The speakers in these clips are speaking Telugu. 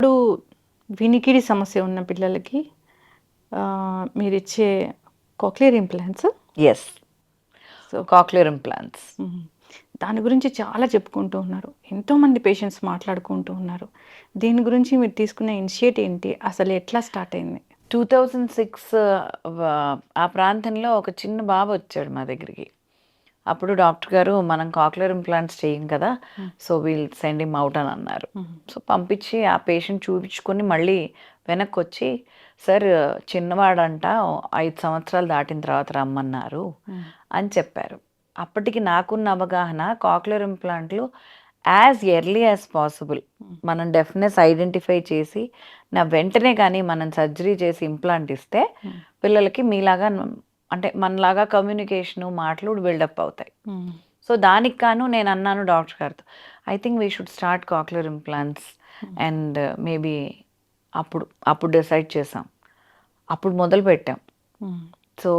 ఇప్పుడు వినికిడి సమస్య ఉన్న పిల్లలకి మీరిచ్చే cochlear implants. Yes, so cochlear implants. దాని గురించి చాలా చెప్పుకుంటూ ఉన్నారు, ఎంతోమంది పేషెంట్స్ మాట్లాడుకుంటూ ఉన్నారు. దీని గురించి మీరు తీసుకున్న ఇనిషియేట్ ఏంటి, అసలు ఎట్లా స్టార్ట్ అయింది? 2006 ఆ ప్రాంతంలో ఒక చిన్న బాబు వచ్చాడు మా దగ్గరికి. అప్పుడు డాక్టర్ గారు మనం కాక్లియర్ ఇంప్లాంట్స్ చేయం కదా, so we'll send him out అని అన్నారు. సో పంపించి ఆ పేషెంట్ చూపించుకొని మళ్ళీ వెనక్కి వచ్చి, సార్ చిన్నవాడంట 5 సంవత్సరాలు దాటిన తర్వాత రమ్మన్నారు అని చెప్పారు. అప్పటికి నాకున్న అవగాహన కాక్లియర్ ఇంప్లాంట్లు యాజ్ ఎర్లీ యాజ్ పాసిబుల్ మనం డెఫినెస్ ఐడెంటిఫై చేసి నా వెంటనే కానీ మనం సర్జరీ చేసి ఇంప్లాంట్ ఇస్తే పిల్లలకి మీలాగా అంటే మనలాగా కమ్యూనికేషను మాటలు బిల్డప్ అవుతాయి. సో దానికి గాను నేను అన్నాను డాక్టర్ గారితో, I think we should start cochlear implants and maybe అప్పుడు డిసైడ్ చేసాం, అప్పుడు మొదలు పెట్టాం. సో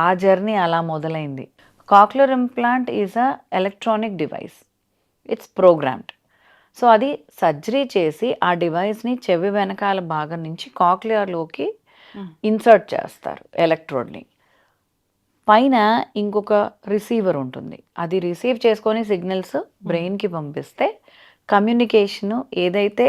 ఆ జర్నీ అలా మొదలైంది. Cochlear implant is a electronic device, it's programmed. So అది సర్జరీ చేసి ఆ డివైస్ని చెవి వెనకాల భాగం నుంచి కాక్లియర్లోకి ఇన్సర్ట్ చేస్తారు ఎలక్ట్రోడ్ని. పైన ఇంకొక రిసీవర్ ఉంటుంది, అది రిసీవ్ చేసుకొని సిగ్నల్స్ బ్రెయిన్కి పంపిస్తే కమ్యూనికేషను ఏదైతే